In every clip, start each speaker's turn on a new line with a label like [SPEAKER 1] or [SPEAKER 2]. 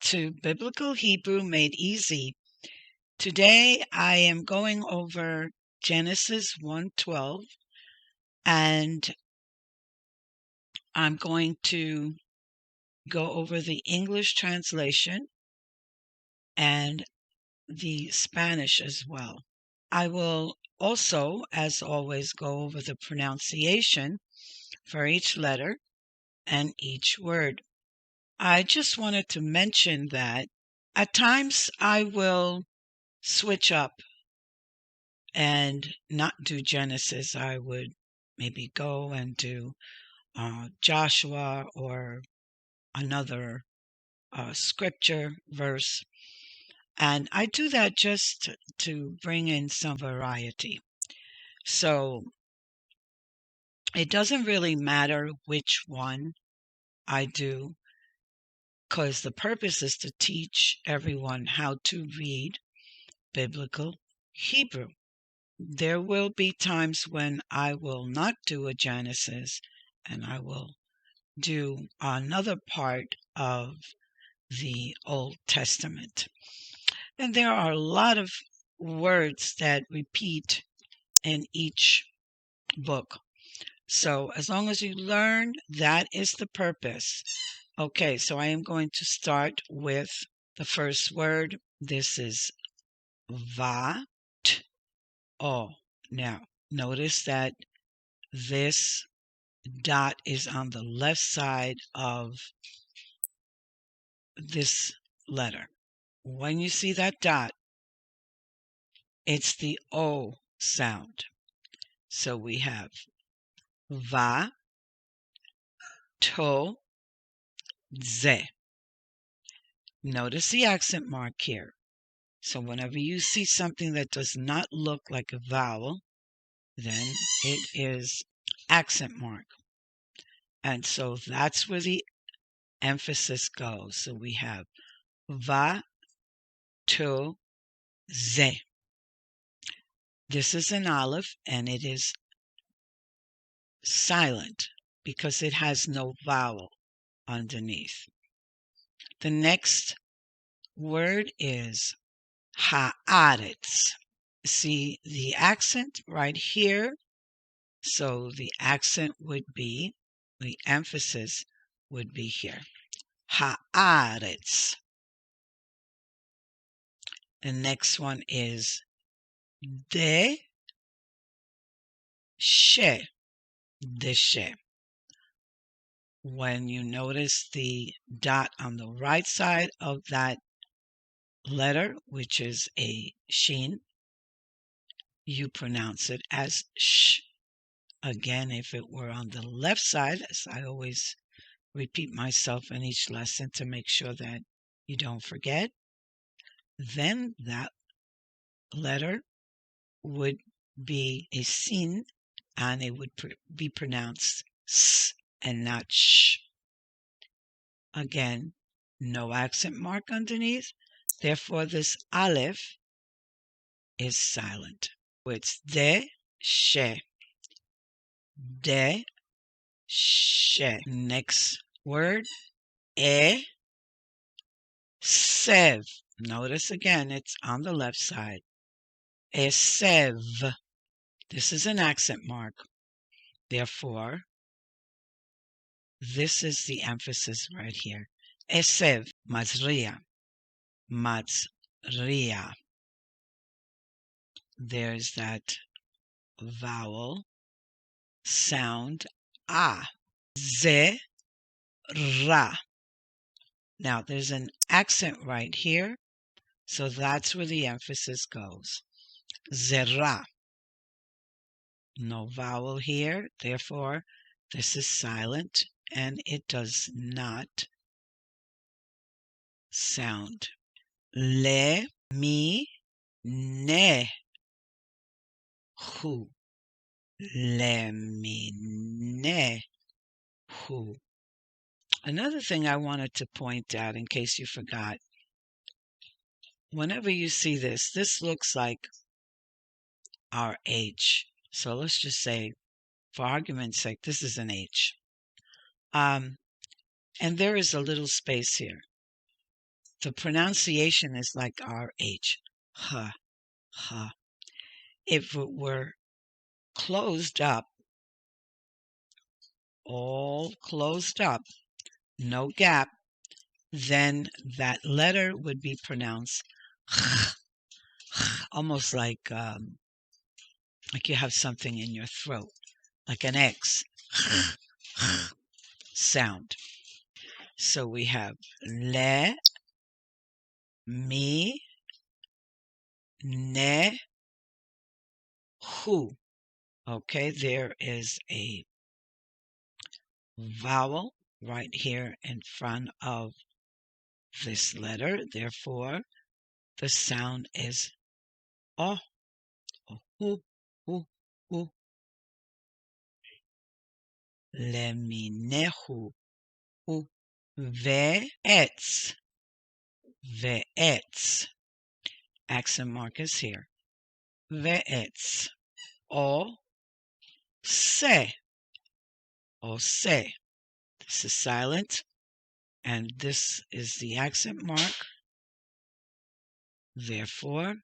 [SPEAKER 1] to Biblical Hebrew Made Easy. Today I am going over Genesis 1:12, and I'm going to go over the English translation and the Spanish as well. I will also, as always, go over the pronunciation for each letter and each word. I just wanted to mention that at times I will switch up and not do Genesis. I would maybe go and do Joshua or another scripture verse. And I do that just to bring in some variety. So it doesn't really matter which one I do, because the purpose is to teach everyone how to read Biblical Hebrew. There will be times when I will not do a Genesis and I will do another part of the Old Testament. And there are a lot of words that repeat in each book. So as long as you learn, that is the purpose. Okay, so I am going to start with the first word. This is va, t, o. Now, notice that this dot is on the left side of this letter. When you see that dot, it's the O sound. So we have va, to, ze. Notice the accent mark here. So whenever you see something that does not look like a vowel, then it is accent mark. And so that's where the emphasis goes. So we have va, to, ze. This is an aleph, and it is silent because it has no vowel underneath. The next word is haaretz. See the accent right here? So the accent would be, the emphasis would be here. Haaretz. The next one is de she. Deshe. When you notice the dot on the right side of that letter, which is a shin, you pronounce it as sh. Again, if it were on the left side, as I always repeat myself in each lesson to make sure that you don't forget, then that letter would be a sin, and it would be pronounced s and not sh. Again, no accent mark underneath. Therefore, this aleph is silent. It's de she. De she. Next word, sev. Notice again, it's on the left side. Sev. This is an accent mark. Therefore, this is the emphasis right here. Esev, mazria. Mazria. There's that vowel sound a. Ze, ra. Now, there's an accent right here, so that's where the emphasis goes. Zera. No vowel here, therefore, this is silent, and it does not sound. Le, mi, ne, hu. Le, mi, ne, hu. Another thing I wanted to point out, in case you forgot, whenever you see this, this looks like our H. So let's just say, for argument's sake, this is an H. And there is a little space here. The pronunciation is like RH. Ha, ha. If it were closed up, all closed up, no gap, then that letter would be pronounced almost like you have something in your throat, like an X sound. So we have le, mi, ne, hu. Okay, there is a vowel right here in front of this letter. Therefore, the sound is o, hu, hu, hu. Le, mi, ne, hu, hu. Ve'etz, ve'etz. Accent mark is here. Ve'etz. O, se, o, se. This is silent, and this is the accent mark. Therefore,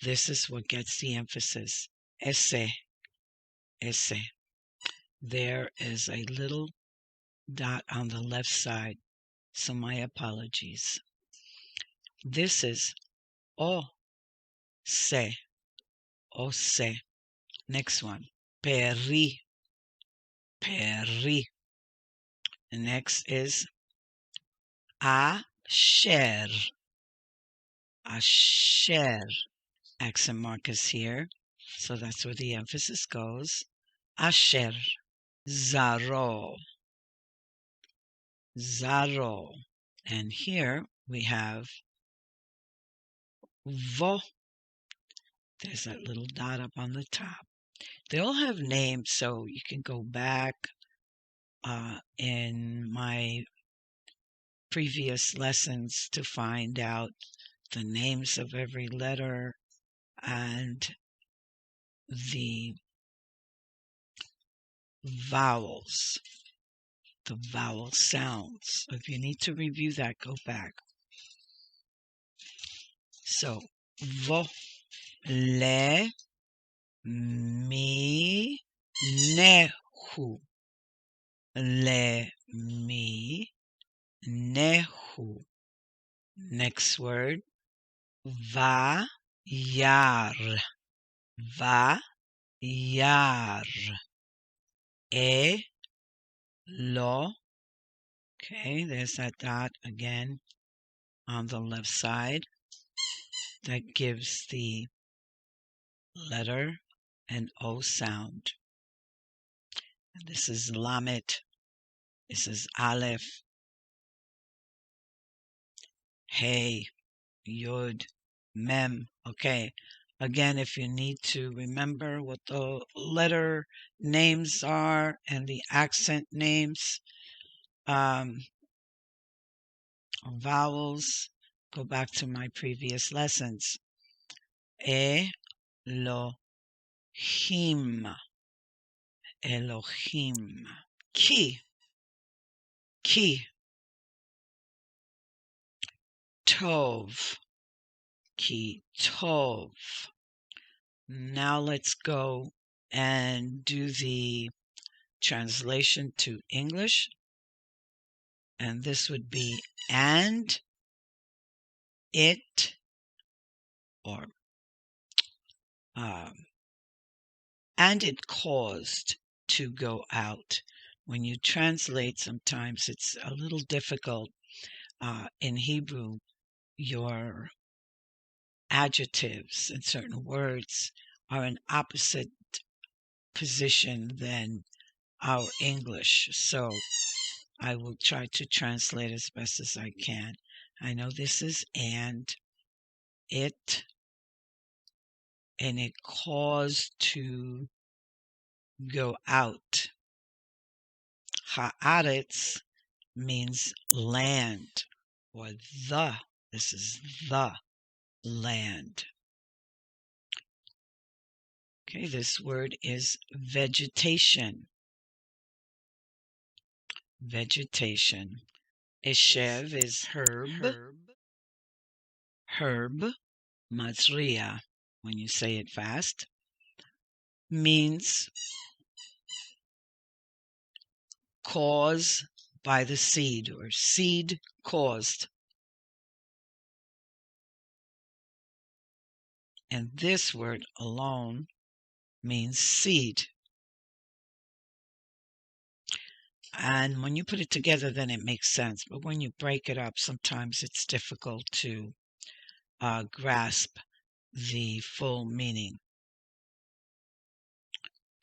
[SPEAKER 1] this is what gets the emphasis. Ese, ese. There is a little dot on the left side, so my apologies. This is o, se, o, se. Next one, peri, peri. The next is asher, asher. Accent mark is here, so that's where the emphasis goes. Asher, zaro, zaro. And here we have vo. There's that little dot up on the top. They all have names, so you can go back in my previous lessons to find out the names of every letter and the vowels, the vowel sounds. If you need to review that, go back. So, vo, le, mi, ne, hu. Le, mi, ne, hu. Next word, va, yar. Va, yar. E, lo. Okay, there's that dot again on the left side. That gives the letter an O sound. And this is Lamet. This is Aleph. Hey, Yud, Mem. Okay. Again, if you need to remember what the letter names are and the accent names, vowels, go back to my previous lessons. Elohim, Elohim. Ki, tov, ki, tov. Now let's go and do the translation to English. And this would be and it, or and it caused to go out. When you translate, sometimes it's a little difficult. In Hebrew, your adjectives and certain words are in opposite position than our English. So I will try to translate as best as I can. I know this is and it caused to go out. Haaretz means land, or this is the land. Okay, this word is vegetation. Vegetation. Eshev is herb. Herb, mazria, when you say it fast, means cause by the seed, or seed caused. And this word alone means seed. And when you put it together, then it makes sense. But when you break it up, sometimes it's difficult to grasp the full meaning.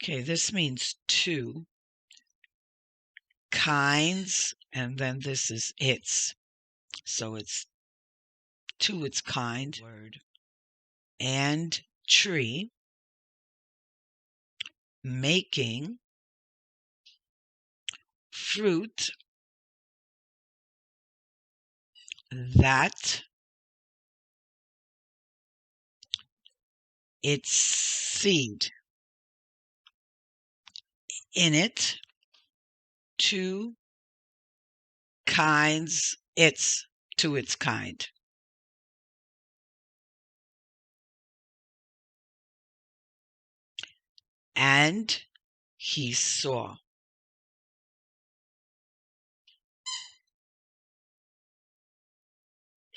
[SPEAKER 1] Okay, this means two kinds, and then this is its. So it's to its kind, word, and tree, making fruit that its seed in it, two kinds, its to its kind. And he saw.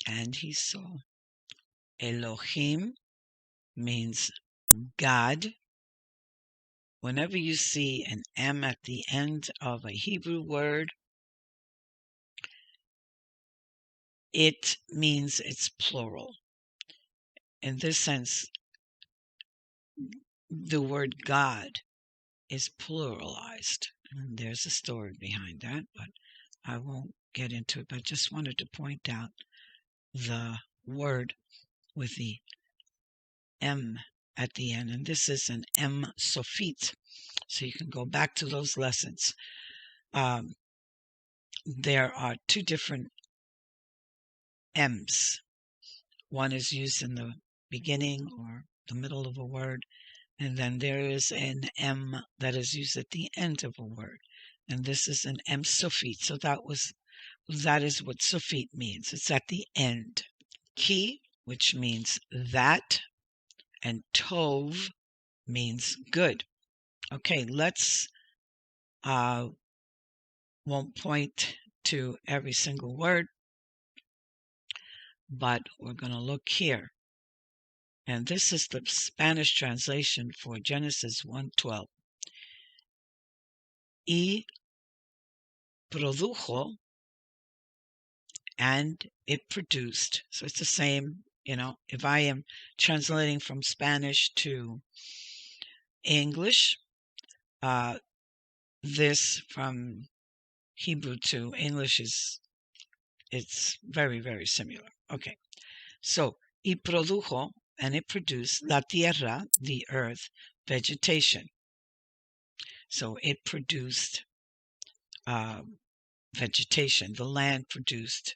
[SPEAKER 1] And he saw. Elohim means God. Whenever you see an M at the end of a Hebrew word, it means it's plural. In this sense, the word God is pluralized. And there's a story behind that, but I won't get into it. But I just wanted to point out the word with the M at the end. And this is an M Sofit. So you can go back to those lessons. There are two different M's. One is used in the beginning or the middle of a word, and then there is an M that is used at the end of a word. And this is an M Sofit. So that is what Sofit means. It's at the end. Ki, which means that, and Tov means good. Okay, let's won't point to every single word, but we're going to look here. And this is the Spanish translation for Genesis 1:12. Y produjo, and it produced. So it's the same, if I am translating from Spanish to English, this from Hebrew to English it's very, very similar. Okay. So, y produjo, and it produced, la tierra, the earth, vegetation. So it produced vegetation. The land produced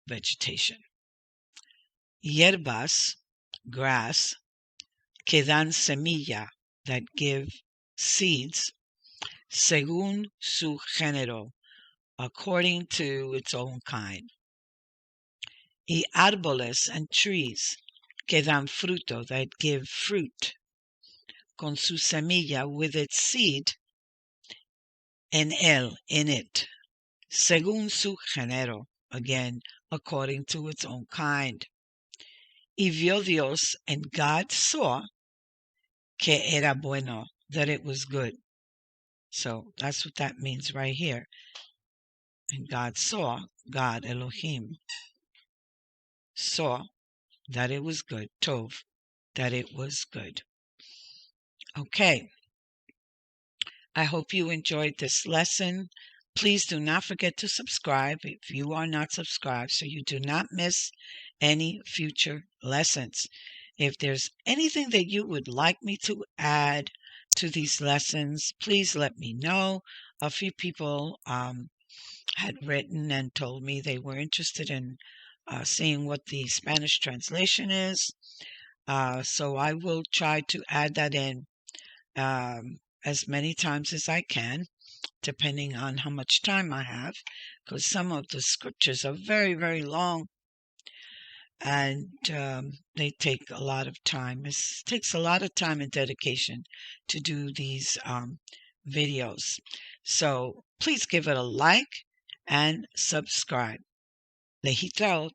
[SPEAKER 1] vegetation. Hierbas, grass, que dan semilla, that give seeds, según su género, according to its own kind. Y árboles, and trees, que dan fruto, that give fruit, con su semilla, with its seed, en él, in it, según su género, again, according to its own kind. Y vio Dios, and God saw, que era bueno, that it was good. So that's what that means right here. And God saw, God, Elohim, saw that it was good, Tov, that it was good. Okay. I hope you enjoyed this lesson. Please do not forget to subscribe if you are not subscribed, so you do not miss any future lessons. If there's anything that you would like me to add to these lessons, please let me know. A few people had written and told me they were interested in seeing what the Spanish translation is. So I will try to add that in as many times as I can. depending on how much time I have, because some of the scriptures are very, very long, and they take a lot of time. It takes a lot of time and dedication to do these videos. So please give it a like and subscribe. Lehitraot.